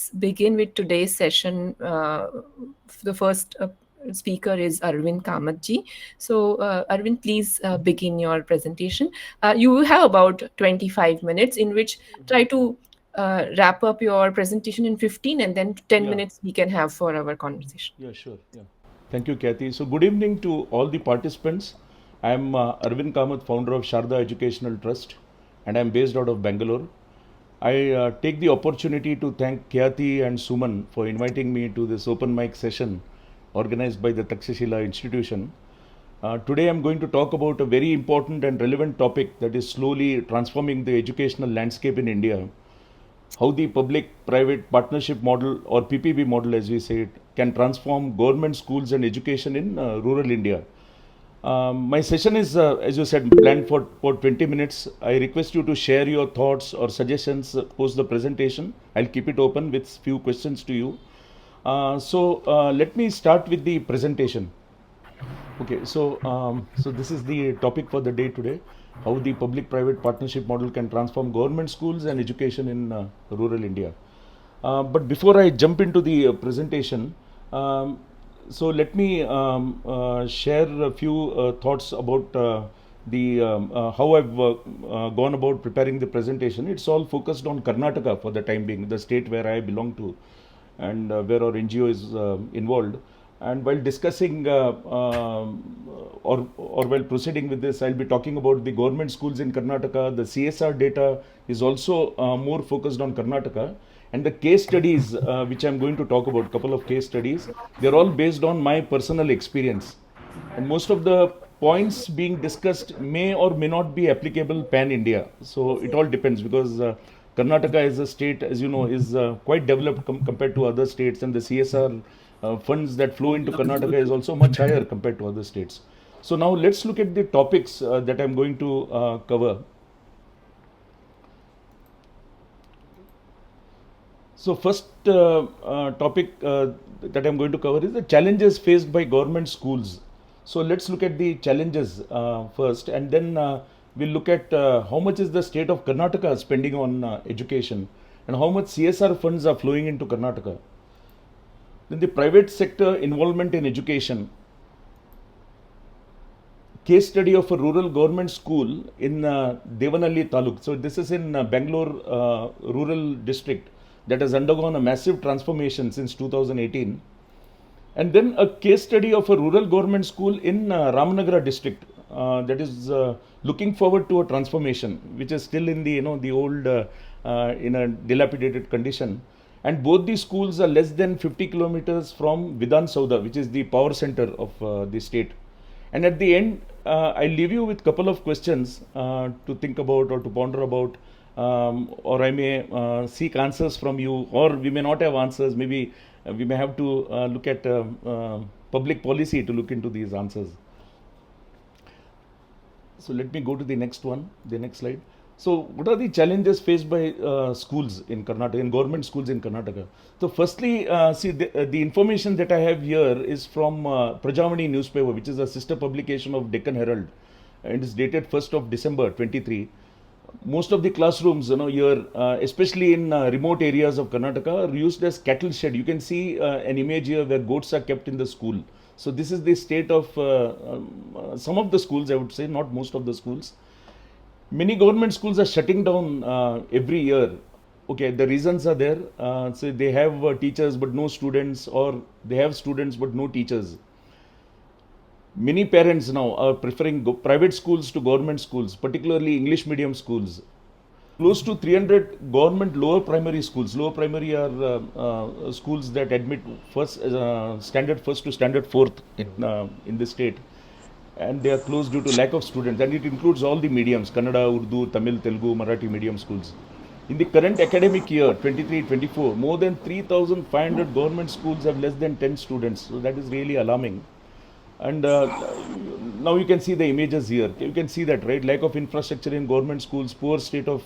let's begin with today's session. The first speaker is Arvind Kamath ji. So, Arvind, please begin your presentation. You will have about 25 minutes in which try to wrap up your presentation in 15 and then 10 Yeah, minutes we can have for our conversation. yeah, sure. Yeah. Thank you, Kathy. So, good evening to all the participants. I am Arvind Kamath, founder of 𝐶𝐲 Educational Trust, and I am based out of Bangalore. I take the opportunity to thank Kathy and Suman for inviting me to this open mic session organized by the Takshashila institution. Today, I am going to talk about a very important and relevant topic that is slowly transforming the educational landscape in India. How the public-private partnership model, or PPP model as we say it, can transform government schools and education in rural India. My session is, as you said, planned for 20 minutes. I request you to share your thoughts or suggestions post the presentation. I'll keep it open with few questions to you. Let me start with the presentation. Okay, so this is the topic for the day today, how the public-private partnership model can transform government schools and education in rural India. But before I jump into the presentation, so let me share a few thoughts about how I've gone about preparing the presentation. It's all focused on Karnataka for the time being, the state where I belong to, and where our NGO is involved. And while discussing or while proceeding with this, I'll be talking about the government schools in Karnataka. The CSR data is also more focused on Karnataka. And the case studies, which I'm going to talk about, couple of case studies, they're all based on my personal experience. And most of the points being discussed may or may not be applicable pan-India. So it all depends, because Karnataka as a state, as you know, is quite developed compared to other states, and the CSR funds that flow into Karnataka is also much higher compared to other states. So now let's look at the topics that I'm going to cover. So first topic that I'm going to cover is the challenges faced by government schools. So let's look at the challenges first, and then we'll look at how much is the state of Karnataka spending on education, and how much CSR funds are flowing into Karnataka. Then the private sector involvement in education. Case study of a rural government school in Devanalli Taluk. So this is in Bangalore rural district that has undergone a massive transformation since 2018. And then a case study of a rural government school in Ramanagara district that is looking forward to a transformation, which is still in the old in a dilapidated condition. And both these schools are less than 50 kilometers from Vidhan Saudha, which is the power center of the state. And at the end, I'll leave you with a couple of questions to think about or to ponder about, or I may seek answers from you, or we may not have answers. Maybe we may have to look at public policy to look into these answers. So let me go to the next one, the next slide. So what are the challenges faced by schools in Karnataka, in government schools in Karnataka? So firstly, see the information that I have here is from Prajavani newspaper, which is a sister publication of Deccan Herald, and it's dated 1st of December 23. Most of the classrooms, here, especially in remote areas of Karnataka, are used as cattle shed. You can see an image here where goats are kept in the school. So this is the state of some of the schools, I would say, not most of the schools. Many government schools are shutting down every year. Okay, the reasons are there. So they have teachers but no students, or they have students but no teachers. Many parents now are preferring private schools to government schools, particularly English medium schools. Close to 300 government lower primary schools. Lower primary are schools that admit standard first to standard fourth in the state. And they are closed due to lack of students, and it includes all the mediums: Kannada, Urdu, Tamil, Telugu, Marathi medium schools. In the current academic year 23-24, more than 3,500 government schools have less than 10 students. So that is really alarming. And now you can see the images here. You can see that, right? Lack of infrastructure in government schools, poor state of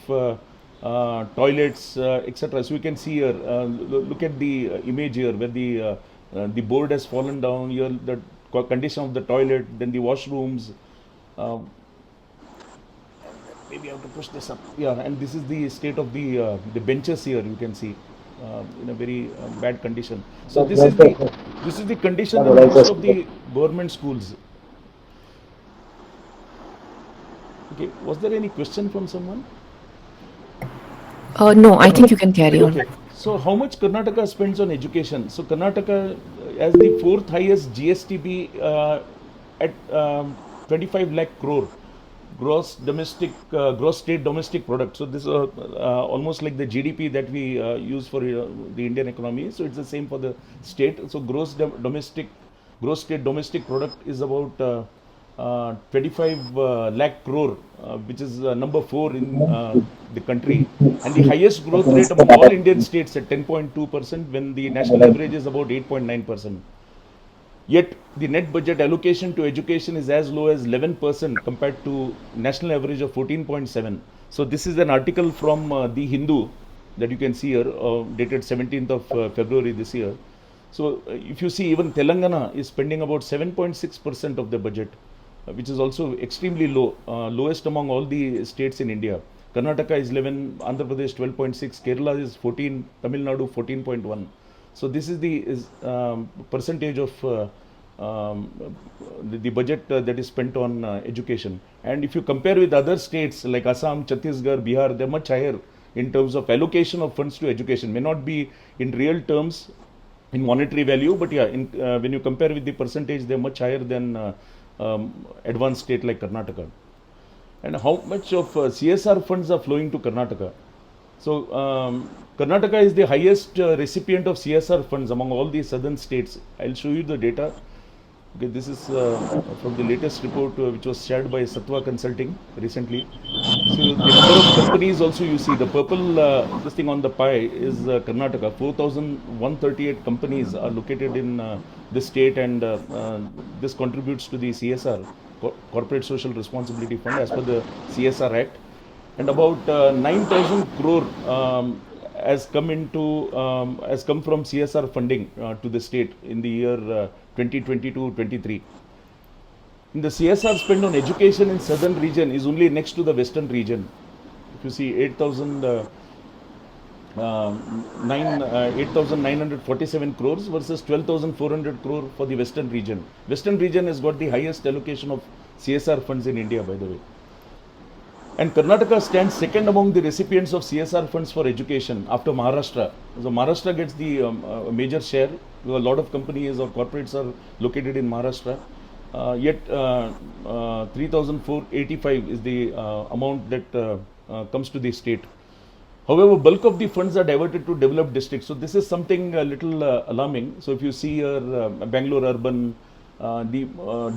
toilets, etc. So you can see here. Look at the image here, where the board has fallen down. Here, the condition of the toilet, then the washrooms. Maybe I have to push this up. Yeah, and this is the state of the benches here. You can see in a very bad condition. So That's well said, sir. this is the condition That's a in well most said, of sir. the government schools. Okay, was there any question from someone? No, I No. think you can carry on. Okay. So how much Karnataka spends on education? So Karnataka as the fourth highest GSTB at 25 lakh crore gross state domestic product. So this is almost like the GDP that we use for the Indian economy. So it's the same for the state. So gross state domestic product is about 25 lakh crore, which is number 4 in the country, and the highest growth rate among all Indian states at 10.2%, when the national average is about 8.9%. Yet the net budget allocation to education is as low as 11% compared to national average of 14.7. So this is an article from the Hindu that you can see here, dated 17th of February this year. So if you see, even Telangana is spending about 7.6% of the budget, which is also extremely low, lowest among all the states in India. Karnataka is 11, Andhra Pradesh 12.6, Kerala is 14, Tamil Nadu 14.1. So this is the percentage of the budget that is spent on education. And if you compare with other states like Assam, Chhattisgarh, Bihar, they're much higher in terms of allocation of funds to education. May not be in real terms in monetary value, but yeah, when you compare with the percentage, they're much higher than advanced state like Karnataka. And how much of CSR funds are flowing to Karnataka? So Karnataka is the highest recipient of CSR funds among all the southern states. I'll show you the data. Okay, this is from the latest report which was shared by Satwa Consulting recently. So the number of companies also, you see the purple this thing on the pie is Karnataka. 4,138 companies are located in this state, and this contributes to the CSR, Corporate Social Responsibility Fund, as per the CSR Act. And about 9,000 crore has come from CSR funding to the state in the year 2022-23. In the CSR spend on education in southern region is only next to the western region. If you see 8,947 crores versus 12,400 crore for the western region. Western region has got the highest allocation of CSR funds in India, by the way. And Karnataka stands second among the recipients of CSR funds for education after Maharashtra. So Maharashtra gets the major share. A lot of companies or corporates are located in Maharashtra. Yet 3,485 is the amount that comes to the state. However, bulk of the funds are diverted to developed districts. So this is something a little alarming. So if you see here, Bangalore urban, the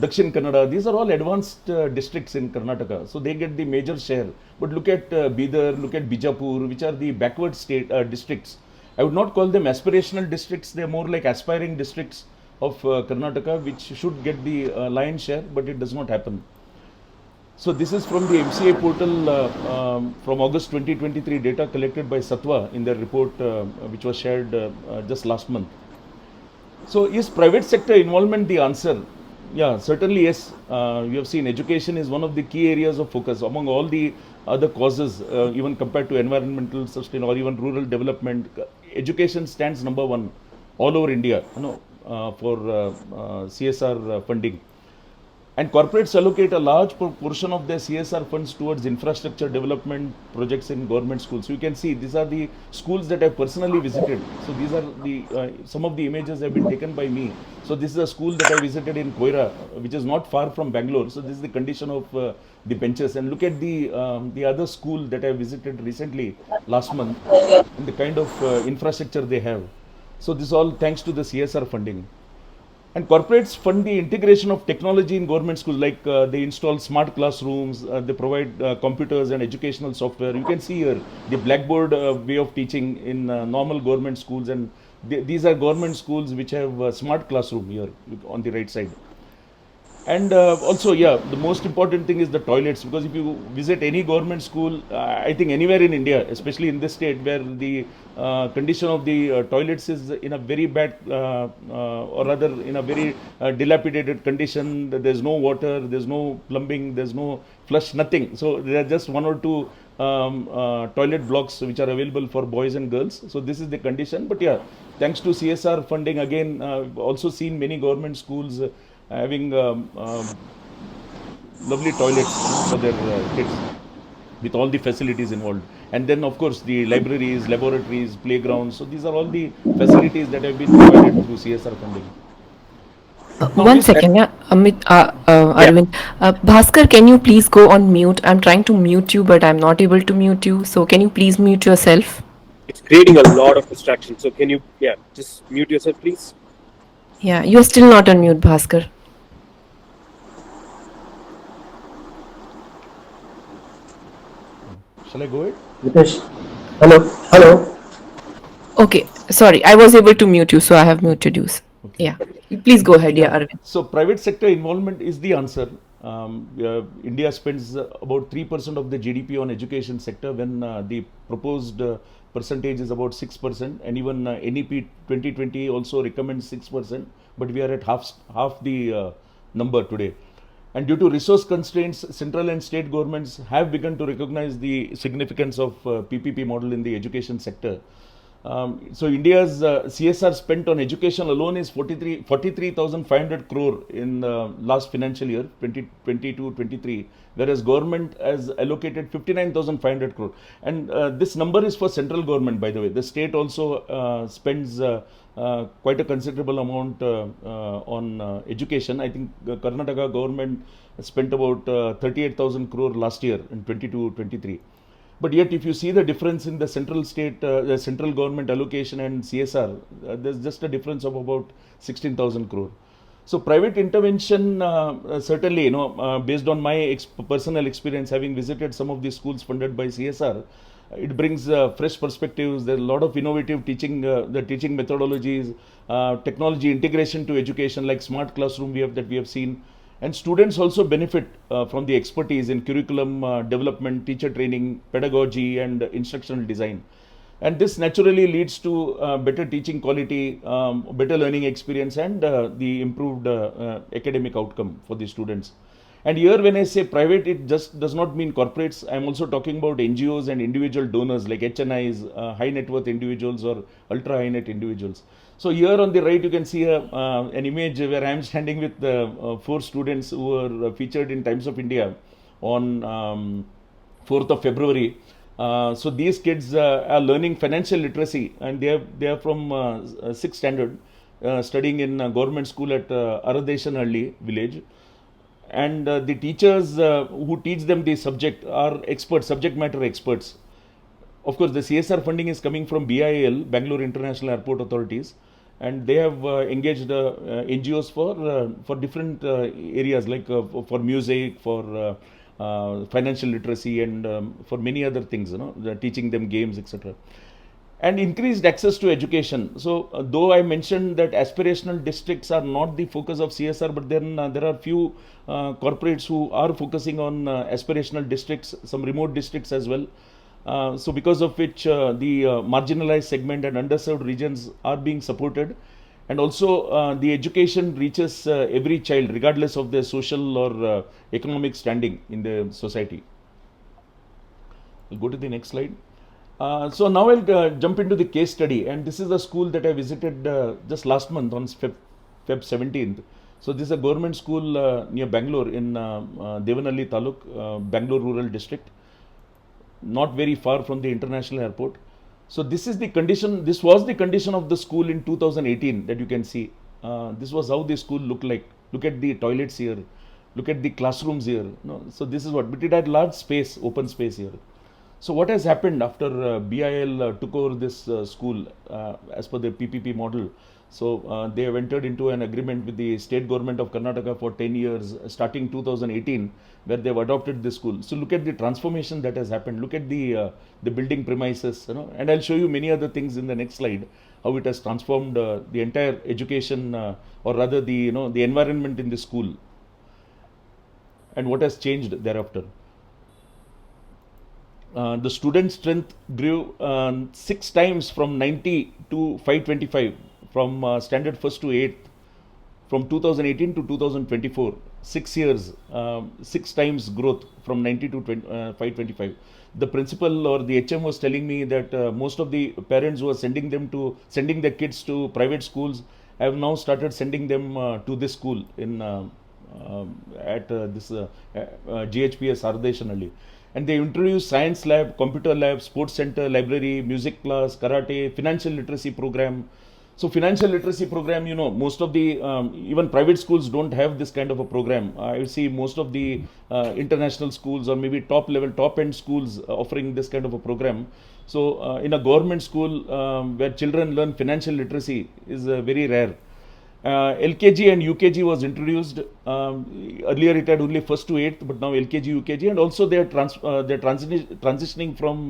Dakshin Kannada, these are all advanced districts in Karnataka. So they get the major share. But look at Bidar, look at Bijapur, which are the backward state districts. I would not call them aspirational districts. They are more like aspiring districts of Karnataka, which should get the lion's share, but it does not happen. So this is from the MCA portal from August 2023, data collected by Satwa in their report, which was shared just last month. So is private sector involvement the answer? Yeah, certainly yes. You have seen education is one of the key areas of focus among all the other causes, even compared to environmental sustain or even rural development. Education stands number 1 all over India, for CSR funding. And corporates allocate a large portion of their CSR funds towards infrastructure development projects in government schools. So you can see these are the schools that I personally visited. So these are the some of the images have been taken by me. So this is a school that I visited in Koira, which is not far from Bangalore. So this is the condition of the benches. And look at the other school that I visited recently last month, and the kind of infrastructure they have. So this all thanks to the CSR funding. And corporates fund the integration of technology in government schools, like they install smart classrooms, they provide computers and educational software. You can see here the blackboard way of teaching in normal government schools, and these are government schools which have smart classroom here on the right side. And also, yeah, the most important thing is the toilets, because if you visit any government school, I think anywhere in India, especially in this state where the condition of the toilets is in a very bad, or rather in a very dilapidated condition, there's no water, there's no plumbing, there's no flush, nothing. So there are just one or two toilet blocks which are available for boys and girls. So this is the condition. But yeah, thanks to CSR funding, again, also seen many government schools having lovely toilets, for their kids, with all the facilities involved. And then, of course, the libraries, laboratories, playgrounds. So these are all the facilities that have been provided through CSR funding. Now, One this, second, yeah, yeah, Arvind. Bhaskar, can you please go on mute? I'm trying to mute you, but I'm not able to mute you. So can you please mute yourself? It's creating a lot of distraction. So can you, just mute yourself, please? Yeah, you're still not on mute, Bhaskar. shall I go ahead? Ritesh, hello, hello. Okay, sorry, I was able to mute you, so I have muted you. Okay. Yeah, please go ahead, yeah, Yeah. Arvind. So private sector involvement is the answer. India spends about 3% of the GDP on education sector, when the proposed percentage is about 6%, and even NEP 2020 also recommends 6%, but we are at half the number today. And due to resource constraints, central and state governments have begun to recognize the significance of PPP model in the education sector. So India's CSR spent on education alone is 43,500 crore in last financial year 2022-23, whereas government has allocated 59,500 crore. And this number is for central government, by the way. The state also spends quite a considerable amount on education. I think Karnataka government spent about 38,000 crore last year in 22-23. But yet, if you see the difference in the the central government allocation and CSR, there's just a difference of about 16,000 crore. So private intervention, certainly, based on my personal experience, having visited some of these schools funded by CSR, it brings fresh perspectives. There's a lot of innovative the teaching methodologies, technology integration to education, like smart classroom that we have seen. And students also benefit from the expertise in curriculum development, teacher training, pedagogy, and instructional design. And this naturally leads to better teaching quality, better learning experience, and the improved academic outcome for the students. And here, when I say private, it just does not mean corporates. I'm also talking about NGOs and individual donors like HNIs, high net worth individuals, or ultra high net individuals. So here on the right, you can see an image where I am standing with 4 students who were featured in Times of India on 4th of February. So these kids are learning financial literacy, and they are from 6th standard, studying in government school at Aradeshanhalli village. And the teachers who teach them the subject are experts, subject matter experts. Of course, the CSR funding is coming from BIL, Bangalore International Airport Authorities, and they have engaged NGOs for different areas, like for music, for financial literacy, and for many other things, teaching them games, etc. And increased access to education. So, though I mentioned that aspirational districts are not the focus of CSR, but then there are few corporates who are focusing on aspirational districts, some remote districts as well. So because of which the marginalized segment and underserved regions are being supported, and also the education reaches every child regardless of their social or economic standing in the society. We'll go to the next slide. So now I'll jump into the case study, and this is a school that I visited just last month on Feb 17th. So this is a government school near Bangalore in Devanalli Taluk, Bangalore Rural District, not very far from the international airport. So this is the condition. This was the condition of the school in 2018 that you can see. This was how the school looked like. Look at the toilets here. Look at the classrooms here. So this is what. But it had large space, open space here. So what has happened after BIL took over this school as per the PPP model? So they have entered into an agreement with the state government of Karnataka for 10 years, starting 2018, where they have adopted this school. So look at the transformation that has happened. Look at the building premises, and I'll show you many other things in the next slide, how it has transformed the entire education, or rather the the environment in the school. and what has changed thereafter. The student strength grew 6 times from 90 to 525, from standard first to 8th, from 2018 to 2024. 6 years, 6 times growth from 90 to 525. The principal or the HM was telling me that most of the parents who are sending their kids to private schools have now started sending them to this school in at this GHPS Ardeshanalli. And they introduced science lab, computer lab, sports center, library, music class, karate, financial literacy program. So financial literacy program, most of the even private schools don't have this kind of a program. I see most of the international schools or maybe top end schools offering this kind of a program. So in a government school where children learn financial literacy is very rare. LKG and UKG was introduced. Earlier it had only first to 8th, but now LKG, UKG, and also they are transitioning from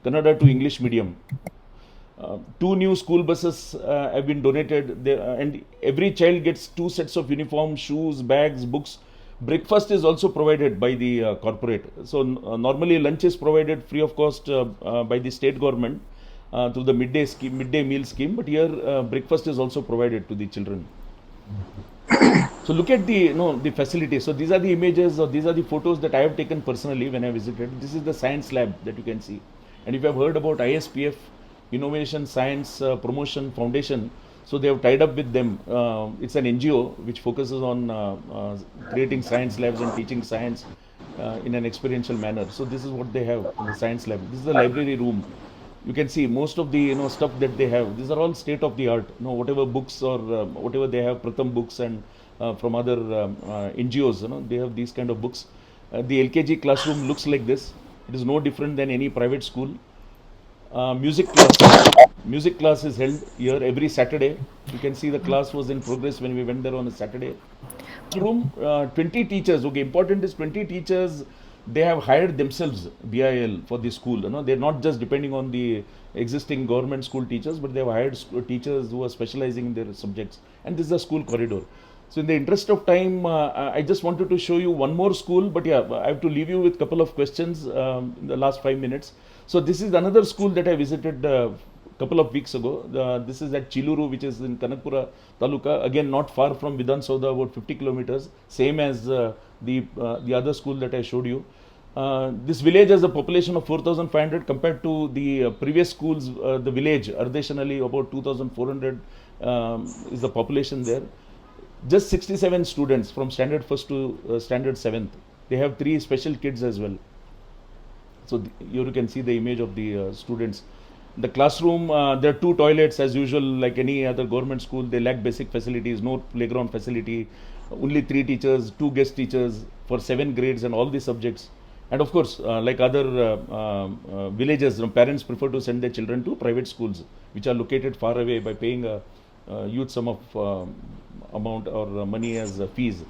Kannada to English medium. 2 new school buses have been donated, and every child gets 2 sets of uniform, shoes, bags, books. Breakfast is also provided by the corporate. So normally lunch is provided free of cost by the state government through the midday meal scheme, but here breakfast is also provided to the children. So look at the facilities. So these are the images, or these are the photos that I have taken personally when I visited. This is the science lab that you can see. And if you have heard about ISPF, Innovation Science Promotion Foundation, so they have tied up with them. It's an NGO which focuses on creating science labs and teaching science in an experiential manner. So this is what they have in the science lab. This is the library room. You can see most of the stuff that they have. These are all state of the art. Whatever books or whatever they have, Pratham books and from other NGOs, they have these kind of books. The LKG classroom looks like this. It is no different than any private school. Music class is held here every Saturday. You can see the class was in progress when we went there on a Saturday. Room 20 teachers. Okay, important is 20 teachers. They have hired themselves BIL for the school. They're not just depending on the existing government school teachers, but they have hired teachers who are specializing in their subjects. And this is a school corridor. So in the interest of time, I just wanted to show you one more school, but yeah, I have to leave you with a couple of questions in the last 5 minutes. So this is another school that I visited a couple of weeks ago. This is at Chiluru, which is in Kanakpura Taluka. Again, not far from Vidhan Sauda, about 50 kilometers. Same as the other school that I showed you. This village has a population of 4,500 compared to the previous schools. The village, Ardeshanalli, about 2,400 is the population there. Just 67 students from standard 1st to standard 7th. They have 3 special kids as well. So here you can see the image of the students. The classroom, there are 2 toilets as usual, like any other government school. They lack basic facilities, no playground facility, only 3 teachers, 2 guest teachers for 7 grades and all the subjects. And of course, like other villages, parents prefer to send their children to private schools, which are located far away, by paying a huge sum of amount or money as fees.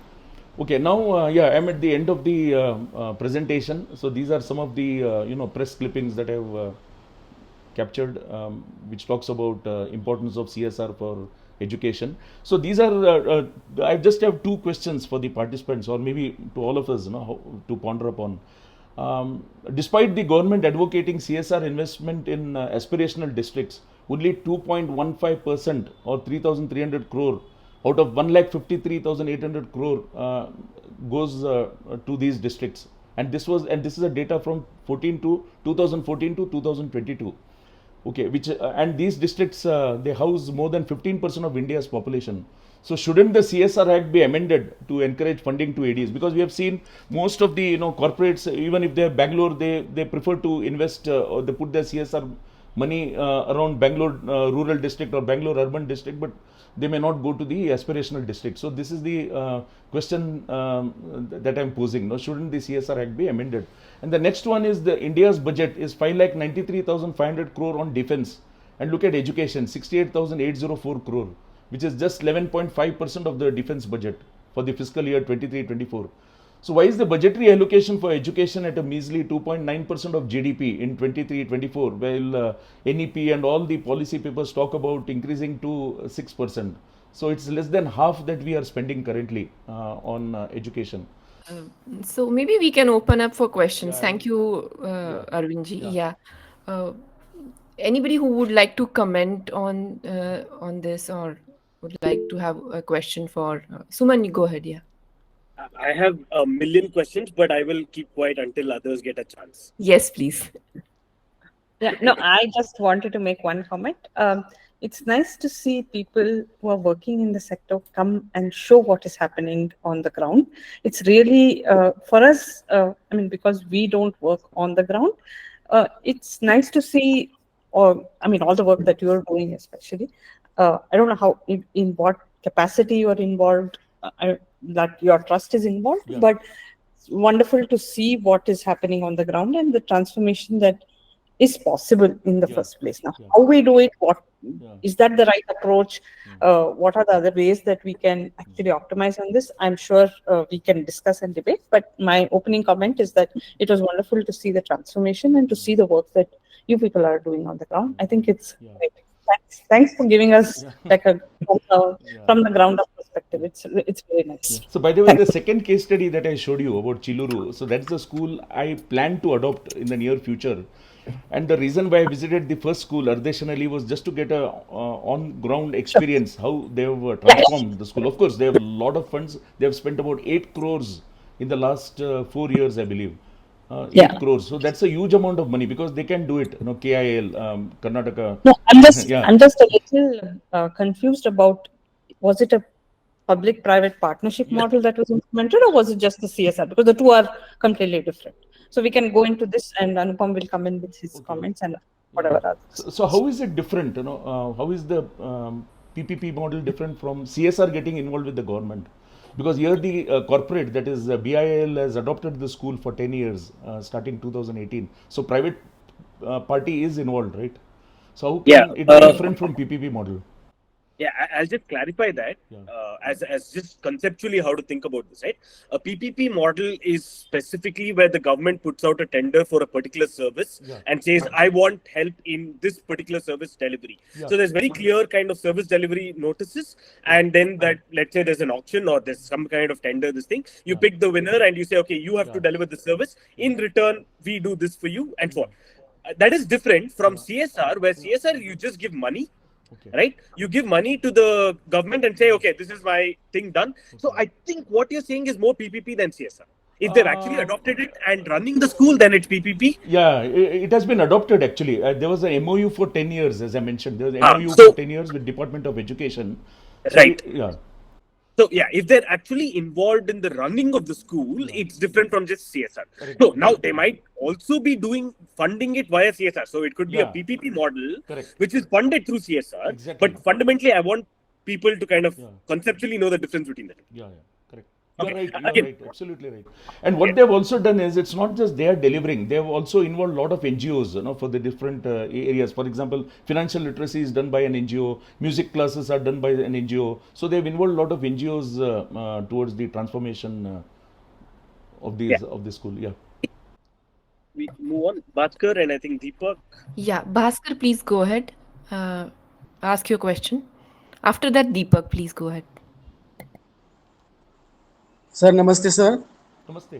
Okay, now yeah, I'm at the end of the presentation. So these are some of the press clippings that I've captured, which talks about importance of CSR for education. So these are I just have 2 questions for the participants, or maybe to all of us, to ponder upon. Despite the government advocating CSR investment in aspirational districts, only 2.15% or 3,300 crore out of 1,53,800 crore goes to these districts. And this is a data from 2014 to 2022. Okay, and these districts they house more than 15% of India's population. So shouldn't the CSR Act be amended to encourage funding to ADs? Because we have seen most of the corporates, even if they are Bangalore, they prefer to invest or they put their CSR money around Bangalore rural district or Bangalore urban district, but they may not go to the aspirational district. So this is the question that I'm posing. No, shouldn't the CSR Act be amended? And the next one is the India's budget is 5,93,500 crore on defense, and look at education, 68,804 crore, which is just 11.5% of the defense budget for the fiscal year 23-24. So why is the budgetary allocation for education at a measly 2.9% of GDP in 23-24, while NEP and all the policy papers talk about increasing to 6%? So it's less than half that we are spending currently on education. So maybe we can open up for questions. Yeah, Thank you, yeah, Arvindji. yeah. Yeah. Uh, Anybody who would like to comment on this or would like to have a question for Suman, you go ahead. Yeah. I have a million questions, but I will keep quiet until others get a chance. Yes, please. Yeah, no, I just wanted to make one comment. It's nice to see people who are working in the sector come and show what is happening on the ground. It's really, for us, I mean, because we don't work on the ground, it's nice to see, or I mean, all the work that you're doing, especially. I don't know how, in what capacity you're involved, that your trust is involved, Yeah. but it's wonderful to see what is happening on the ground and the transformation that is possible in the Yeah. first place. Now, Yeah. how we do it, what Yeah. is that the right approach? What are the other ways that we can actually optimize on this? I'm sure we can discuss and debate. But my opening comment is that it was wonderful to see the transformation and to see the work that you people are doing on the ground. I think it's Yeah. great. Thanks for giving us Yeah. like a Yeah. from the ground up perspective. It's very nice. So by the way, the second case study that I showed you about Chiluru, so that's the school I plan to adopt in the near future. And the reason why I visited the first school, Ardeshanali, was just to get a on-ground experience how they have transformed the school. Of course, they have a lot of funds. They have spent about 8 crores in the last 4 years, I believe. 8 Yeah. crores. So that's a huge amount of money because they can do it. KIL, Karnataka. No, Yeah. I'm just a little confused about, was it a public-private partnership Yeah. model that was implemented, or was it just the CSR? Because the two are completely different. So we can go into this, and Anupam will come in with his Okay. comments and whatever others. So how is it different? How is the PPP model different from CSR getting involved with the government? Because here the corporate, that is BIL, has adopted the school for 10 years, starting 2018. So private party is involved, right? So how Yeah. can it be different from PPP model? Yeah, I'll just clarify that Yeah. as just conceptually how to think about this, right? A PPP model is specifically where the government puts out a tender for a particular service Yeah. and says, I want help in this particular service delivery. Yeah. So there's very clear kind of service delivery notices, and then that, let's say there's an auction or there's some kind of tender, this thing, you Yeah. pick the winner and you say, okay, you have to Yeah. deliver the service. In return, we do this for you, and so on. That is different from CSR, where CSR you just give money. Okay. Right, you give money to the government and say, okay, this is my thing done. So I think what you're saying is more PPP than CSR. If they've actually adopted it and running the school, then it's PPP. Yeah, it has been adopted actually. There was a MOU for 10 years, as I mentioned. There was an MOU So- for 10 years with Department of Education. Right. Yeah. So yeah, if they're actually involved in the running of the school, it's different from just CSR. Correct. So now they might also be funding it via CSR. So it could be a Yeah. PPP model, Correct. which is funded through CSR. Exactly. But fundamentally, I want people to kind of Yeah. conceptually know the difference between the two. Yeah, correct. You're Okay. right, you're Again- right, absolutely right. And what they've also done is, it's not just they are delivering, they have also involved a lot of NGOs, for the different areas. For example, financial literacy is done by an NGO, music classes are done by an NGO. So they've involved a lot of NGOs towards the transformation of the school. Yeah. We move on. Bhaskar and I think Deepak. Yeah, Bhaskar, please go ahead. Ask your question. After that, Deepak, please go ahead. Sir नमस्ते sir. Namaste.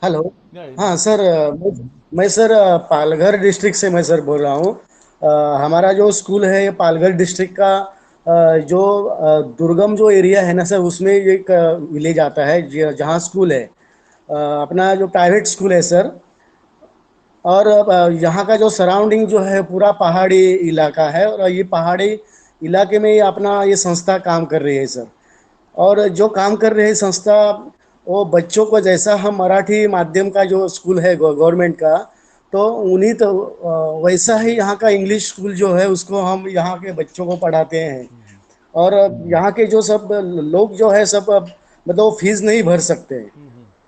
Hello. Yeah, हाँ sir, मैं sir Palghar district से मैं sir बोल रहा हूँ। हमारा जो स्कूल है ये पालघर डिस्ट्रिक्ट का जो दुर्गम जो एरिया है ना सर, उसमें एक विलेज आता है जहाँ स्कूल है, अपना जो प्राइवेट स्कूल है सर। और यहाँ का जो सराउंडिंग जो है पूरा पहाड़ी इलाका है, और ये पहाड़ी इलाके में अपना ये संस्था काम कर रही है सर। और जो काम कर रही है संस्था, वो बच्चों को, जैसा हम मराठी माध्यम का जो स्कूल है गवर्नमेंट का, तो उन्हीं तो वैसा ही यहाँ का इंग्लिश स्कूल जो है उसको हम यहाँ के बच्चों को पढ़ाते हैं। और यहाँ के जो सब लोग जो है सब मतलब फीस नहीं भर सकते हैं।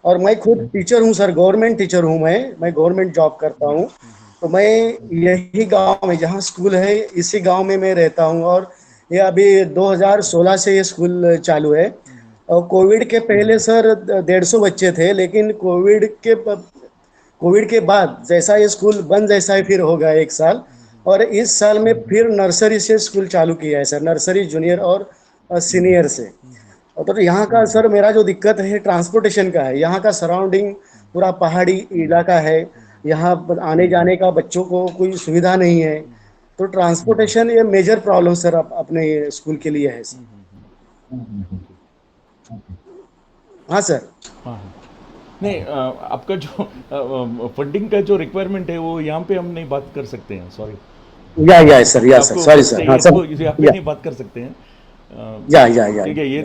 और मैं खुद टीचर हूँ सर, गवर्नमेंट टीचर हूँ, मैं गवर्नमेंट जॉब करता हूँ। तो मैं यही गांव में जहाँ स्कूल है इसी गांव में मैं रहता हूँ। और ये अभी 2016 से ये स्कूल चालू है। और कोविड के पहले सर 150 बच्चे थे, लेकिन कोविड के बाद जैसा ये स्कूल बंद जैसा ही फिर हो गया 1 साल। और इस साल में फिर नर्सरी से स्कूल चालू किया है सर, नर्सरी जूनियर और सीनियर से। तो यहाँ का सर मेरा जो दिक्कत है ट्रांसपोर्टेशन का है। यहाँ का सराउंडिंग पूरा पहाड़ी इलाका है, यहाँ आने जाने का बच्चों को कोई सुविधा नहीं है, तो ट्रांसपोर्टेशन ये मेजर प्रॉब्लम सर अपने स्कूल के लिए है सर। हाँ सर। हाँ हाँ नहीं आपका जो फंडिंग का जो रिक्वायरमेंट है वो यहाँ पे हम नहीं बात कर सकते हैं, सॉरी। या सर, या सर, सॉरी सर। हाँ सर, यहाँ पे नहीं बात कर सकते हैं। या ठीक है, ये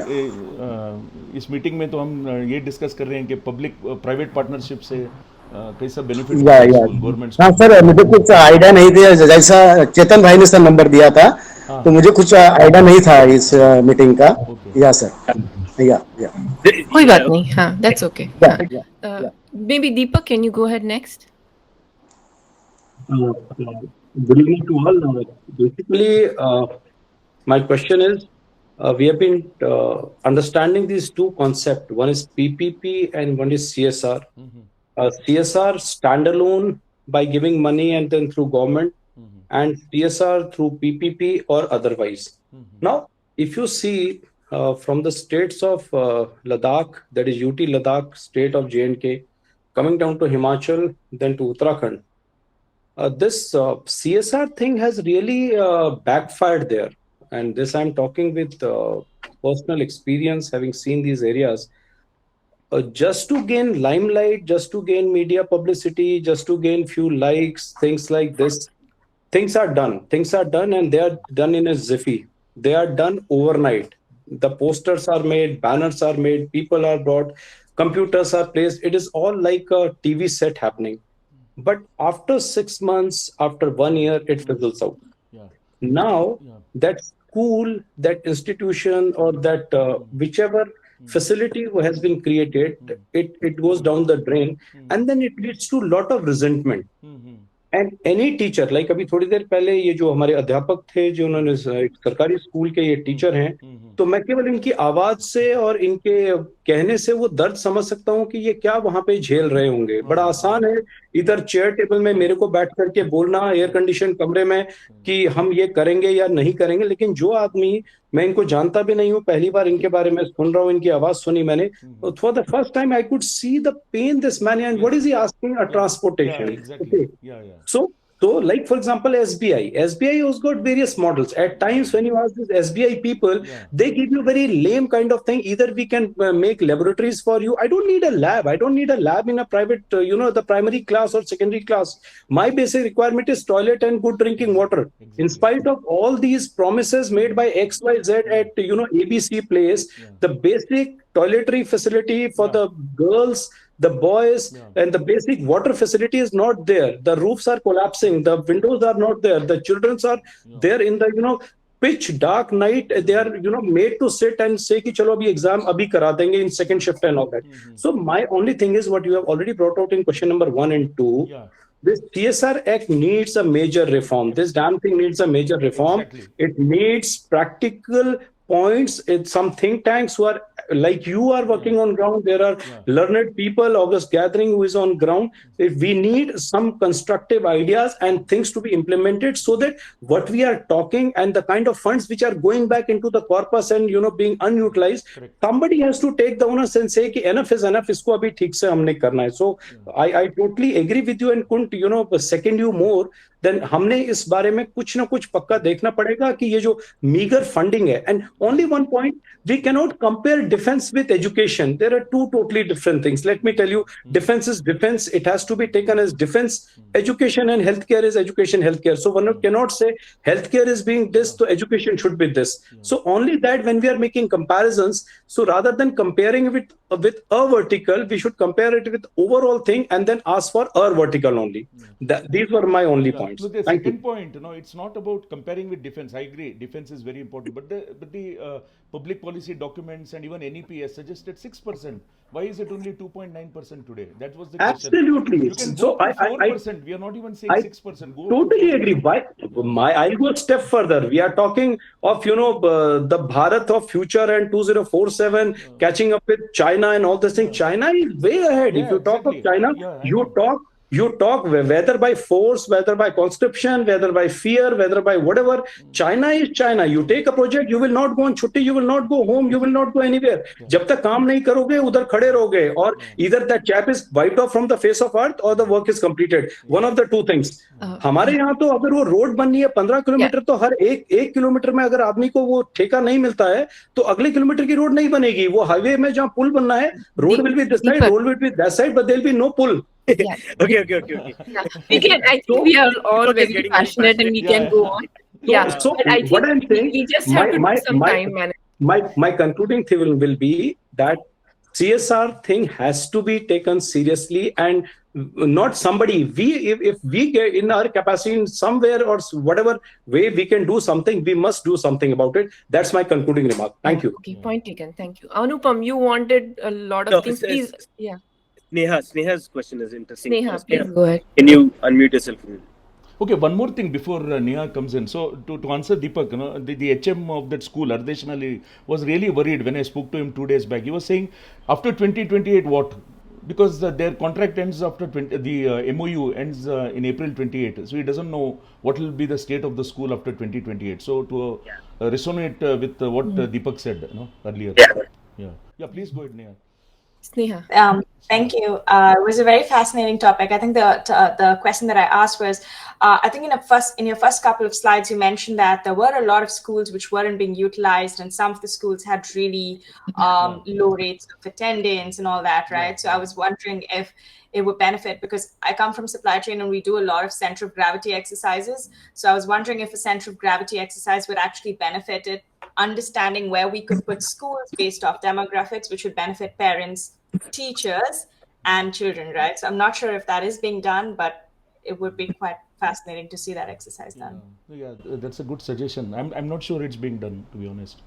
इस मीटिंग में तो हम ये डिस्कस कर रहे हैं कि पब्लिक प्राइवेट पार्टनरशिप से कैसा बेनिफिट गवर्नमेंट। हाँ सर, मुझे कुछ आइडिया नहीं था, जैसा चेतन भाई ने सर नंबर दिया था तो मुझे कुछ आइडिया नहीं था इस मीटिंग का। या सर, या कोई बात नहीं, हाँ, that's okay. Maybe Deepak, can you go ahead next? Good evening to all. Basically, my question is, we have been understanding these two concepts. One is PPP and one is CSR. CSR standalone by giving money and then through government, and CSR through PPP or otherwise. Now, if you see from the states of Ladakh, that is UT Ladakh, state of J&K, coming down to Himachal, then to Uttarakhand, this CSR thing has really backfired there. And this I'm talking with personal experience, having seen these areas. Just to gain limelight, just to gain media publicity, just to gain few likes, things like this, things are done. Things are done, and they are done in a jiffy. They are done overnight. The posters are made, banners are made, people are brought, computers are placed. It is all like a TV set happening. But after 6 months, after 1 year, it fizzles out. Now, that school, that institution, or that whichever facility has been created, it goes down the drain, and then it leads to a lot of resentment. And any teacher, like अभी थोड़ी देर पहले ये जो हमारे अध्यापक थे जो उन्होंने एक सरकारी स्कूल के ये टीचर हैं, तो मैं केवल इनकी आवाज से और इनके कहने से वो दर्द समझ सकता हूँ कि ये क्या वहां पे झेल रहे होंगे। बड़ा आसान है इधर चेयर टेबल में मेरे को बैठ करके बोलना एयर कंडीशन कमरे में कि हम ये करेंगे या नहीं करेंगे, लेकिन जो आदमी, मैं इनको जानता भी नहीं हूँ, पहली बार इनके बारे में सुन रहा हूँ, इनकी आवाज सुनी मैंने, for the first time I could see the pain this man and what is he asking a transportation. So like for example SBI has got various models. At times when you ask these SBI people, they give you very lame kind of thing. Either we can make laboratories for you. I don't need a lab. I don't need a lab in a private, the primary class or secondary class. My basic requirement is toilet and good drinking water. In spite of all these promises made by XYZ at ABC place, the basic toiletry facility for the girls, the boys, and the basic water facility is not there. The roofs are collapsing, the windows are not there, the children are there in the pitch dark night. They are made to sit and say ki chalo abhi exam abhi kara denge in second shift and all that. So my only thing is what you have already brought out in question number 1 and 2. This CSR Act needs a major reform. This damn thing needs a major reform. It needs practical points. It's some think tanks who are like you are working on ground. There are learned people, August gathering, who is on ground. We need some constructive ideas and things to be implemented so that what we are talking and the kind of funds which are going back into the corpus and being unutilized, somebody has to take the onus and say ki enough is enough, isko abhi theek se humne karna hai. So I totally agree with you and couldn't second you more. Then हमने इस बारे में कुछ ना कुछ पक्का देखना पड़ेगा कि ये जो मीगर फंडिंग है, and only one point, we cannot compare defense with education. There are two totally different things. Let me tell you, defense is defense. It has to be taken as defense. Education and healthcare is education, healthcare. So one cannot say healthcare is being this, so education should be this. So only that when we are making comparisons, so rather than comparing with a vertical, we should compare it with overall thing and then ask for a vertical only. These were my only points. So the second point, it's not about comparing with defense. I agree, defense is very important, but the public policy documents and even NEP suggested 6%. Why is it only 2.9% today? That was the question. Absolutely. You can go to 4%. We are not even saying 6%. Go totally agree. I'll go a step further. We are talking of the Bharat of future and 2047 catching up with China and all this thing. China is way ahead. If you talk of China, You talk whether by force, whether by conscription, whether by fear, whether by whatever. China is China. You take a project, you will not go on chutti, you will not go home, you will not go anywhere. जब तक काम नहीं करोगे उधर खड़े रहोगे, और either that chap is wiped off from the face of earth or the work is completed. One of the two things. हमारे यहाँ तो अगर वो रोड बननी है 15 किलोमीटर, तो हर एक किलोमीटर में अगर आदमी को वो ठेका नहीं मिलता है तो अगले किलोमीटर की रोड नहीं बनेगी. वो हाईवे में जहाँ पुल बनना है, road will be this side, road will be that side, but there will be no pull. Yeah. Okay. Yeah. I think we are all very passionate and we can go on. Yeah. So but I think what I'm saying, we just have to do some time management. My concluding thing will be that CSR thing has to be taken seriously, and not somebody. If we get in our capacity in somewhere or whatever way we can do something, we must do something about it. That's my concluding remark. Thank you. Okay, point taken. Thank you. Anupam, you wanted a lot of things. Please, yeah. Sneha's question is interesting. Sneha, please go ahead. Can you unmute yourself? Okay, one more thing before Neha comes in. So to answer Deepak, the HM of that school, 𝐴𝐴 was really worried when I spoke to him 2 days back. He was saying, after 2028, what? Because their contract ends after the MOU ends in April 28. So he doesn't know what will be the state of the school after 2028. So to resonate with what Deepak said earlier. Yeah, please go ahead, Neha. Sneha. Thank you. It was a very fascinating topic. I think the question that I asked was, I think in your first couple of slides, you mentioned that there were a lot of schools which weren't being utilized, and some of the schools had really low rates of attendance and all that, right? So I was wondering if it would benefit, because I come from supply chain and we do a lot of center of gravity exercises. So I was wondering if a center of gravity exercise would actually benefit it, understanding where we could put schools based off demographics, which would benefit parents, teachers, and children, right? So I'm not sure if that is being done, but it would be quite fascinating to see that exercise done. Yeah, that's a good suggestion. I'm not sure it's being done, to be honest.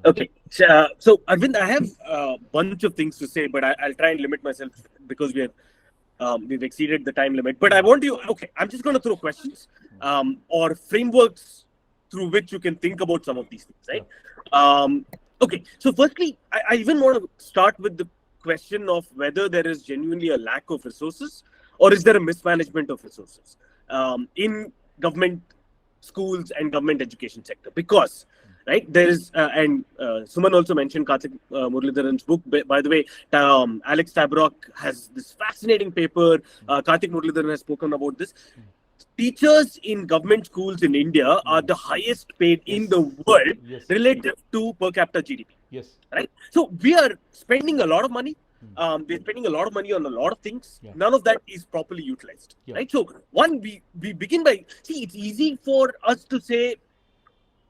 Okay, so Arvind, I have a bunch of things to say, but I'll try and limit myself because we've exceeded the time limit. But I want you. Okay, I'm just going to throw questions or frameworks through which you can think about some of these things, right? Okay, so firstly, I even want to start with the question of whether there is genuinely a lack of resources, or is there a mismanagement of resources in government schools and government education sector? Because, right, there is, and Suman also mentioned 𝐀𝐫𝐯𝐢𝐴 Muralidharan's book. By the way, Alex Tabrock has this fascinating paper. 𝐀𝐫𝐯𝐢𝐴 Muralidharan has spoken about this. Teachers in government schools in India are the highest paid in the world relative to per capita GDP. Yes. Right. So we are spending a lot of money. We're spending a lot of money on a lot of things. None of that is properly utilized. Right. So one, we begin by, it's easy for us to say,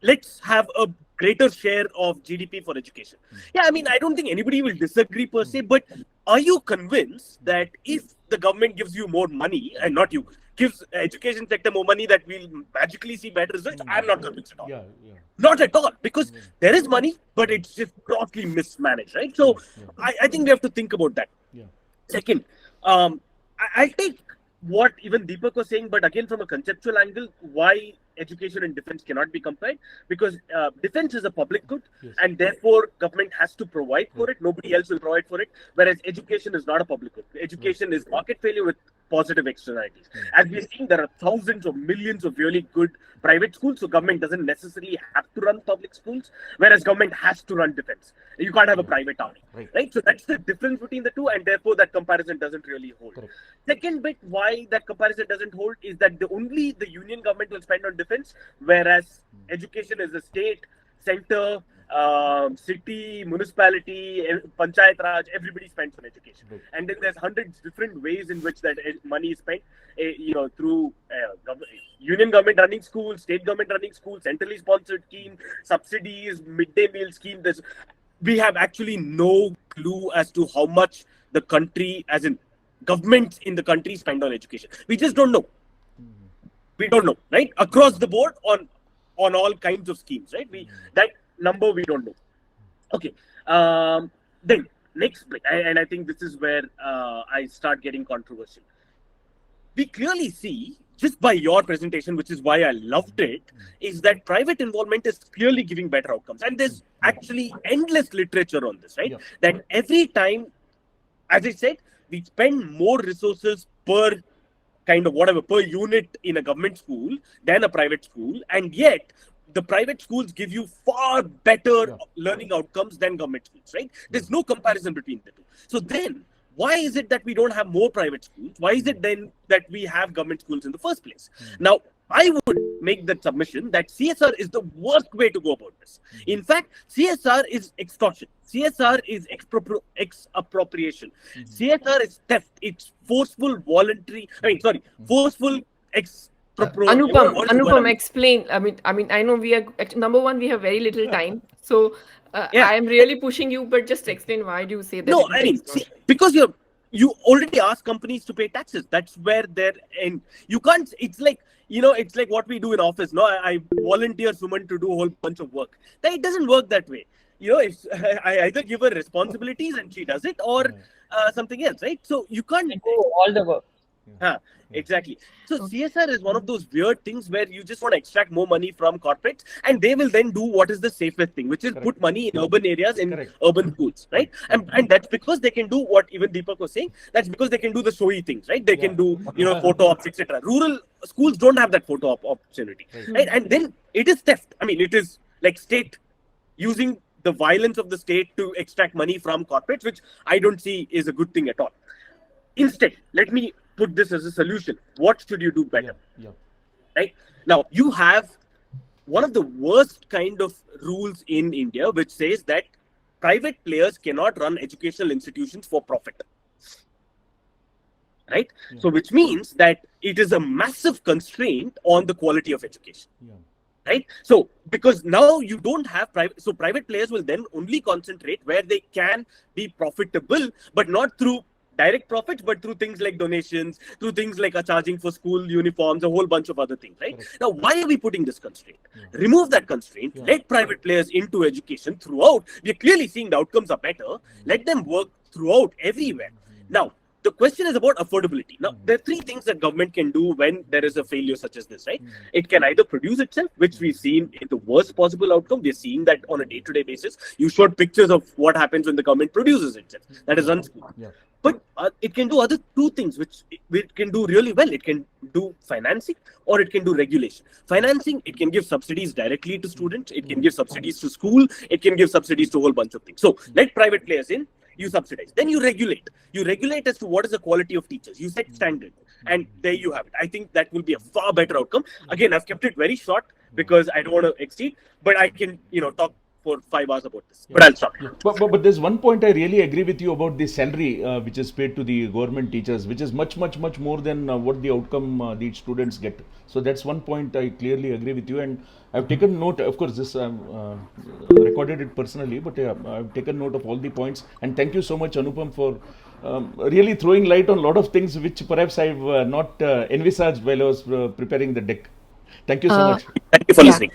let's have a greater share of GDP for education. Yeah, I mean, I don't think anybody will disagree per se, but are you convinced that if the government gives you more money, and not you, gives education sector more money, that we'll magically see better results? I'm not convinced at all. Not at all, because there is money, but it's just grossly mismanaged, right? So I think we have to think about that. Second, I'll take what even Deepak was saying, but again from a conceptual angle, why education and defense cannot be compared, because defense is a public good, and therefore government has to provide for it. Nobody else will provide for it, whereas education is not a public good. Education is market failure with positive externalities. As we're seeing, there are thousands or millions of really good private schools, so government doesn't necessarily have to run public schools, whereas government has to run defense. You can't have a private army, right? So that's the difference between the two, and therefore that comparison doesn't really hold. Second bit, why that comparison doesn't hold is that only the union government will spend on defense, whereas education is a state, center, city, municipality, panchayat raj, everybody spends on education. And then there's hundreds different ways in which that money is spent, through union government running schools, state government running schools, centrally sponsored scheme, subsidies, midday meal scheme. We have actually no clue as to how much the country, as in governments in the country, spend on education. We just don't know. We don't know, right? Across the board on all kinds of schemes, right? That number we don't know. Okay. Then next bit, and I think this is where I start getting controversial. We clearly see, just by your presentation, which is why I loved it, is that private involvement is clearly giving better outcomes. And there's actually endless literature on this, right? That every time, as I said, we spend more resources per kind of whatever, per unit in a government school than a private school, and yet the private schools give you far better learning outcomes than government schools, right? There's no comparison between the two. So then, why is it that we don't have more private schools? Why is it then that we have government schools in the first place? Now, I would make that submission that CSR is the worst way to go about this. In fact, CSR is extortion. CSR is expropriation. CSR is theft. It's forceful, forceful Anupam, explain. I mean, I know we are number one. We have very little time, so I am really pushing you. But just explain, why do you say that? No, I mean, because you already ask companies to pay taxes. That's where they're in. You can't. It's like, it's like what we do in office. No, I volunteer Suman to do a whole bunch of work. It doesn't work that way. If I either give her responsibilities and she does it, or something else, right? So you can't do all the work. Exactly. So CSR is one of those weird things where you just want to extract more money from corporates, and they will then do what is the safest thing, which is put money in urban areas, in urban schools, right? And that's because they can do what even Deepak was saying. That's because they can do the showy things, right? They can do photo ops, etc. Rural schools don't have that photo op opportunity, right? And then it is theft. I mean, it is like state using the violence of the state to extract money from corporates, which I don't see is a good thing at all. Instead, let me put this as a solution. What should you do better? Right? Now, you have one of the worst kind of rules in India, which says that private players cannot run educational institutions for profit. Right? So, which means that it is a massive constraint on the quality of education. Right? So, because now you don't have private players will then only concentrate where they can be profitable, but not through direct profits, but through things like donations, through things like charging for school uniforms, a whole bunch of other things, right? Now, why are we putting this constraint? Remove that constraint, let private players into education throughout. We're clearly seeing the outcomes are better. Let them work throughout everywhere. Now, the question is about affordability. Now, there are three things that government can do when there is a failure such as this, right? It can either produce itself, which we've seen in the worst possible outcome. We're seeing that on a day-to-day basis. You showed pictures of what happens when the government produces itself. That is unschooled. But it can do other two things, which it can do really well. It can do financing, or it can do regulation. Financing, it can give subsidies directly to students. It can give subsidies to school. It can give subsidies to a whole bunch of things. So let private players in, you subsidize. Then you regulate. You regulate as to what is the quality of teachers. You set standards. And there you have it. I think that will be a far better outcome. Again, I've kept it very short because I don't want to exceed, but I can, talk for 5 hours about this, but I'll stop. But there's one point I really agree with you about the salary which is paid to the government teachers, which is much more than what the outcome the students get. So that's one point I clearly agree with you, and I've taken note. Of course, this recorded it personally, but I've taken note of all the points. And thank you so much, Anupam, for really throwing light on a lot of things which perhaps I've not envisaged while I was preparing the deck. Thank you so much. Thank you for listening.